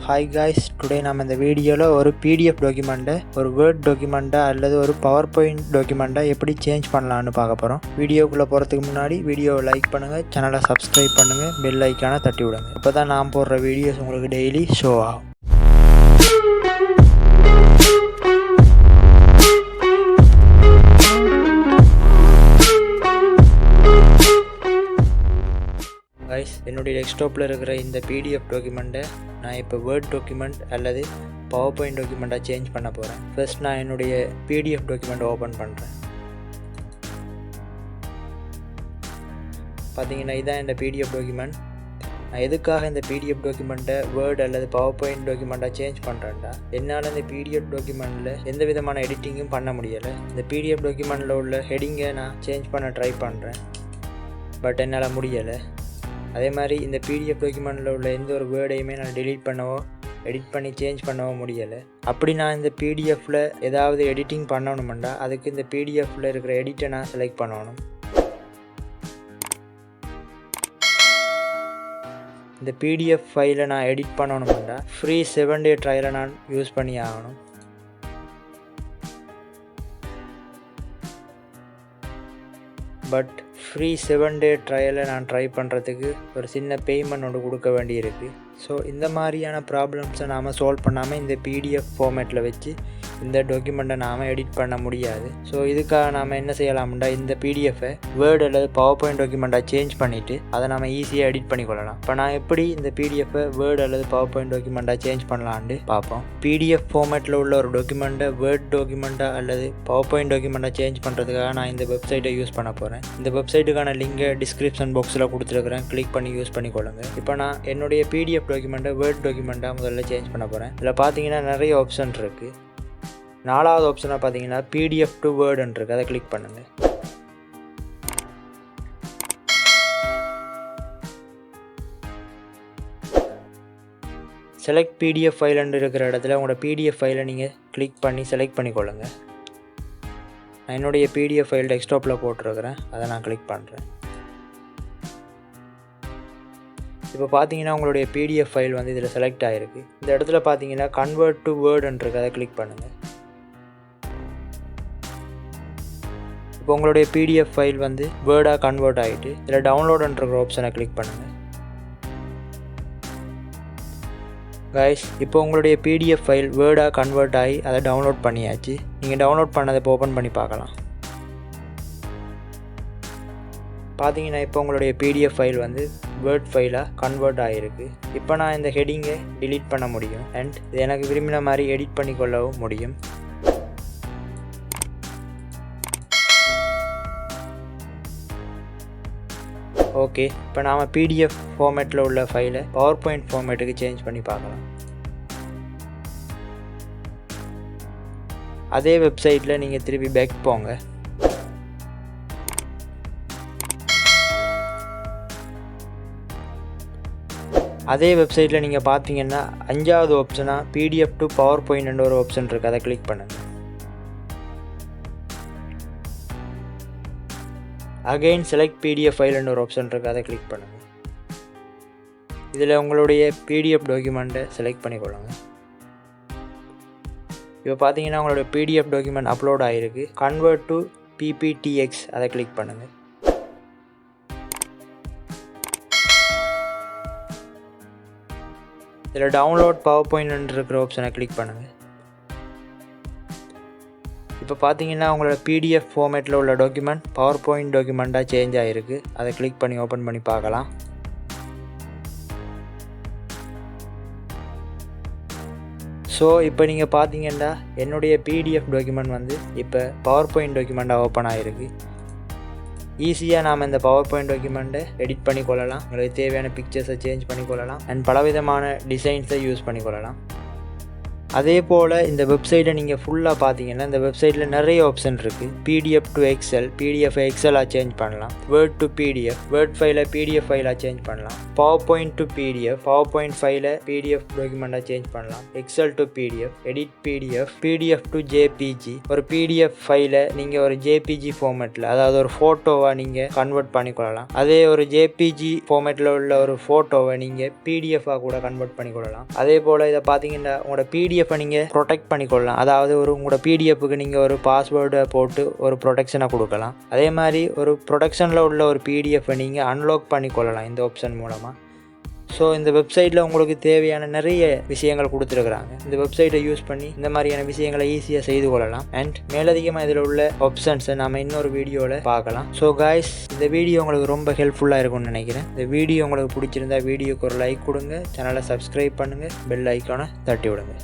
Hi guys, today நம்ம இந்த வீடியோவில் ஒரு பிடிஎஃப் டாக்குமெண்ட்டை ஒரு வேர்ட் டாக்குமெண்ட்டாக அல்லது ஒரு பவர்பாயிண்ட் டாக்குமெண்ட்டாக எப்படி சேஞ்ச் பண்ணலான்னு பார்க்க போகிறோம். வீடியோக்குள்ளே போகிறதுக்கு முன்னாடி வீடியோவை லைக் பண்ணுங்கள், சேனலை சப்ஸ்கிரைப் பண்ணுங்கள், பெல் ஐக்கானை தட்டி விடுங்க. அப்போ தான் நான் போடுற வீடியோஸ் உங்களுக்கு டெய்லி ஷோ ஆகும். கைஸ், என்னுடைய டெஸ்க்டாப்பில் இருக்கிற இந்த பிடிஎஃப் டாக்குமெண்ட்டை நான் இப்போ வேர்ட் டாக்குமெண்ட் அல்லது பவர் பாயிண்ட் டாக்குமெண்ட்டாக சேஞ்ச் பண்ண போகிறேன். ஃபர்ஸ்ட் நான் என்னுடைய பிடிஎஃப் டாக்குமெண்ட் ஓப்பன் பண்ணுறேன். பார்த்தீங்கன்னா இதான் இந்த பிடிஎஃப் டாக்குமெண்ட். நான் எதுக்காக இந்த பிடிஎஃப் டாக்குமெண்ட்டை வேர்ட் அல்லது பவர் பாயிண்ட் டாக்குமெண்ட்டாக சேஞ்ச் பண்ணுறேன்டா, என்னால் இந்த பிடிஎஃப் டாக்குமெண்ட்டில் எந்த விதமான எடிட்டிங்கும் பண்ண முடியலை. இந்த பிடிஎஃப் டாக்குமெண்ட்டில் உள்ள ஹெட்டிங்கை நான் சேஞ்ச் பண்ண ட்ரை பண்ணுறேன், பட் என்னால் முடியலை. அதே மாதிரி இந்த பிடிஎஃப் டாக்குமெண்ட்டில் உள்ள எந்த ஒரு வேர்டையுமே நான் டெலீட் பண்ணவோ எடிட் பண்ணி சேஞ்ச் பண்ணவோ முடியலை. அப்படி நான் இந்த பிடிஎஃப்பில் ஏதாவது எடிட்டிங் பண்ணணுமெண்டா அதுக்கு இந்த பிடிஎஃப்பில் இருக்கிற எடிட்டை நான் செலக்ட் பண்ணணும். இந்த பிடிஎஃப் ஃபைலை நான் எடிட் பண்ணணுமெண்டா ஃப்ரீ 7 day ட்ரையலை நான் யூஸ் பண்ணி ஆகணும். பட் ஃப்ரீ 7 day ட்ரையலை நான் ட்ரை பண்ணுறதுக்கு ஒரு சின்ன பேமெண்ட் ஒன்று கொடுக்க வேண்டியிருக்கு. ஸோ இந்த மாதிரியான ப்ராப்ளம்ஸை நாம் சால்வ் பண்ணாமல் இந்த பிடிஎஃப் ஃபார்மேட்டில் வச்சு இந்த டாக்குமெண்ட்டை நாம் எடிட் பண்ண முடியாது. ஸோ இதுக்காக நாம் என்ன செய்யலாம்டா, இந்த பிடிஎஃபை வேர்டு அல்லது பவர் பாயிண்ட் டாக்குமெண்ட்டாக சேஞ்ச் பண்ணிவிட்டு அதை நம்ம ஈஸியாக எடிட் பண்ணிக்கொள்ளலாம். இப்போ நான் எப்படி இந்த பிடிஎஃபை வேர்டு அல்லது பவர் பாயிண்ட் டாக்குமெண்ட்டாக சேஞ்ச் பண்ணலான்னு பார்ப்போம். பிடிஎஃப் ஃபார்மேட்டில் உள்ள ஒரு டாக்குமெண்ட்டை வேர்ட் டாக்குமெண்ட்டாக அல்லது பவர் பாயிண்ட் டாக்குமெண்ட்டாக சேஞ்ச் பண்ணுறதுக்காக நான் இந்த வெப்சைட்டை யூஸ் பண்ண போகிறேன். இந்த வெப்சைட்டுக்கான லிங்கை டிஸ்கிரிப்ஷன் பாக்ஸில் கொடுத்துருக்குறேன், கிளிக் பண்ணி யூஸ் பண்ணிக்கொள்ளுங்க. இப்போ நான் என்னுடைய பிடிஎஃப் டாக்குமெண்ட்டை வேர்ட் டாக்குமெண்ட்டாக முதல்ல சேஞ்ச் பண்ண போகிறேன். இதில் பார்த்தீங்கன்னா நிறைய ஆப்ஷன் இருக்குது. 4வது ஆப்ஷனாக பார்த்தீங்கன்னா பிடிஎஃப் டு வேர்டுன்னு இருக்குது, அதை கிளிக் பண்ணுங்கள். செலக்ட் பிடிஎஃப் ஃபைல்னு இருக்கிற இடத்துல உங்களோட பிடிஎஃப் ஃபைலை நீங்கள் கிளிக் பண்ணி செலக்ட் பண்ணிக்கொள்ளுங்க. நான் என்னுடைய பிடிஎஃப் ஃபைல் டெஸ்க்டாப்பில் போட்டிருக்கிறேன், அதை நான் கிளிக் பண்ணுறேன். இப்போ பார்த்தீங்கன்னா உங்களுடைய பிடிஎஃப் ஃபைல் வந்து இதில் செலக்ட் ஆகிருக்கு. இந்த இடத்துல பார்த்தீங்கன்னா கன்வெர்ட் டு வேர்டுன்னு இருக்குது, அதை கிளிக் பண்ணுங்கள். இப்போ உங்களுடைய பிடிஎஃப் ஃபைல் வந்து வேர்டாக கன்வெர்ட் ஆகிட்டு இதில் டவுன்லோடுன்ற ஆப்ஷனை கிளிக் பண்ணுங்கள். கைஸ், இப்போ உங்களுடைய பிடிஎஃப் ஃபைல் வேர்டாக கன்வெர்ட் ஆகி அதை டவுன்லோட் பண்ணியாச்சு. நீங்கள் டவுன்லோட் பண்ணதை இப்போ ஓப்பன் பண்ணி பார்க்கலாம். பார்த்தீங்கன்னா இப்போ உங்களுடைய பிடிஎஃப் ஃபைல் வந்து வேர்ட் ஃபைலாக கன்வெர்ட் ஆகிருக்கு. இப்போ நான் இந்த ஹெட்டிங்கை டிலீட் பண்ண முடியும் அண்ட் இது எனக்கு விரும்பின மாதிரி எடிட் பண்ணிக்கொள்ளவும் முடியும். ஓகே, இப்போ நாம் பிடிஎஃப் ஃபார்மேட்டில் உள்ள ஃபைலை பவர் பாயிண்ட் ஃபார்மேட்டுக்கு சேஞ்ச் பண்ணி பார்க்கலாம். அதே வெப்சைட்டில் நீங்கள் திருப்பி பேக் போங்க. அதே வெப்சைட்டில் நீங்கள் பார்த்தீங்கன்னா 5வது ஆப்ஷனாக பிடிஎஃப் டு பவர் பாயிண்ட் ஒரு ஆப்ஷன் இருக்குது, அதை கிளிக் பண்ணுங்கள். அகெயின் செலக்ட் பிடிஎஃப் ஃபைல்னு ஒரு ஆப்ஷன் இருக்குது, அதை கிளிக் பண்ணுங்கள். இதில் உங்களுடைய பிடிஎஃப் டாக்குமெண்ட்டை செலக்ட் பண்ணிக்கொள்ளுங்க. இப்போ பார்த்தீங்கன்னா உங்களுடைய பிடிஎஃப் டாக்குமெண்ட் அப்லோட் ஆகிருக்கு. கன்வெர்ட் டு PPTX, அதை கிளிக் பண்ணுங்கள். இதில் டவுன்லோட் பவர் பாயிண்ட் இருக்கிற ஆப்ஷனை கிளிக் பண்ணுங்கள். இப்போ பார்த்தீங்கன்னா உங்களோட பிடிஎஃப் ஃபார்மேட்டில் உள்ள டாக்குமெண்ட் பவர் பாயிண்ட் டாக்குமெண்ட்டாக சேஞ்ச் ஆகிருக்கு, அதை கிளிக் பண்ணி ஓப்பன் பண்ணி பார்க்கலாம். ஸோ இப்போ நீங்கள் பார்த்தீங்கன்னா என்னுடைய பிடிஎஃப் டாக்குமெண்ட் வந்து இப்போ பவர் பாயிண்ட் டாக்குமெண்ட்டாக ஓப்பன் ஆகிருக்கு. ஈஸியாக நாம் இந்த பவர் பாயிண்ட் டாக்குமெண்ட்டை எடிட் பண்ணிக்கொள்ளலாம், உங்களுக்கு தேவையான பிக்சர்ஸை சேஞ்ச் பண்ணிக்கொள்ளலாம் அண்ட் பலவிதமான டிசைன்ஸை யூஸ் பண்ணிக்கொள்ளலாம். அதே போல் இந்த வெப்சைட்டை நீங்கள் ஃபுல்லாக பார்த்தீங்கன்னா இந்த வெப்சைட்டில் நிறைய ஆப்ஷன் இருக்குது. PDF to Excel, PDF எக்ஸலாக சேஞ்ச் பண்ணலாம். வேர்ட் டு PDF, வேர்ட் ஃபைலை PDF ஃபைலாக சேஞ்ச் பண்ணலாம். PowerPoint to PDF, PowerPoint ஃபைலை PDF டாக்குமெண்ட்டாக சேஞ்ச் பண்ணலாம். Excel to PDF, edit PDF, PDF to JPG. ஒரு PDF ஃபைலை நீங்கள் ஒரு JPG ஃபார்மேட்டில், அதாவது ஒரு ஃபோட்டோவாக நீங்கள் கன்வெர்ட் பண்ணிக்கொள்ளலாம். அதே ஒரு JPG ஃபார்மேட்டில் உள்ள ஒரு ஃபோட்டோவை நீங்கள் PDF-ஆக கூட கன்வெர்ட் பண்ணிக்கொள்ளலாம். அதே போல் இதை பார்த்தீங்கன்னா உங்களோட PDF-ஐ நீங்கள் ப்ரொடெக்ட் பண்ணிக்கொள்ளலாம். அதாவது உங்களோட PDF-க்கு நீங்கள் ஒரு பாஸ்வேர்டை போட்டு ஒரு ப்ரொடெக்ஷனை கொடுக்கலாம். அதே மாதிரி ஒரு ப்ரொடெக்ஷனில் உள்ள ஒரு PDF-ஐ நீங்கள் அன்லாக் பண்ணிக்கொள்ளலாம் இந்த ஆப்ஷன் மூலமாக. ஸோ இந்த வெப்சைட்டில் உங்களுக்கு தேவையான நிறைய விஷயங்கள் கொடுத்துருக்குறாங்க. இந்த வெப்சைட்டை யூஸ் பண்ணி இந்த மாதிரியான விஷயங்களை ஈஸியாக செய்து கொள்ளலாம். அண்ட் மேலதிகமாக இதில் உள்ள ஆப்ஷன்ஸை நம்ம இன்னொரு வீடியோவில் பார்க்கலாம். ஸோ காய்ஸ், இந்த வீடியோ உங்களுக்கு ரொம்ப ஹெல்ப்ஃபுல்லாக இருக்கும்னு நினைக்கிறேன். இந்த வீடியோ உங்களுக்கு பிடிச்சிருந்தா வீடியோக்கு ஒரு லைக் கொடுங்க, சேனலை சப்ஸ்கிரைப் பண்ணுங்கள், பெல் ஐக்கானை தட்டி விடுங்க.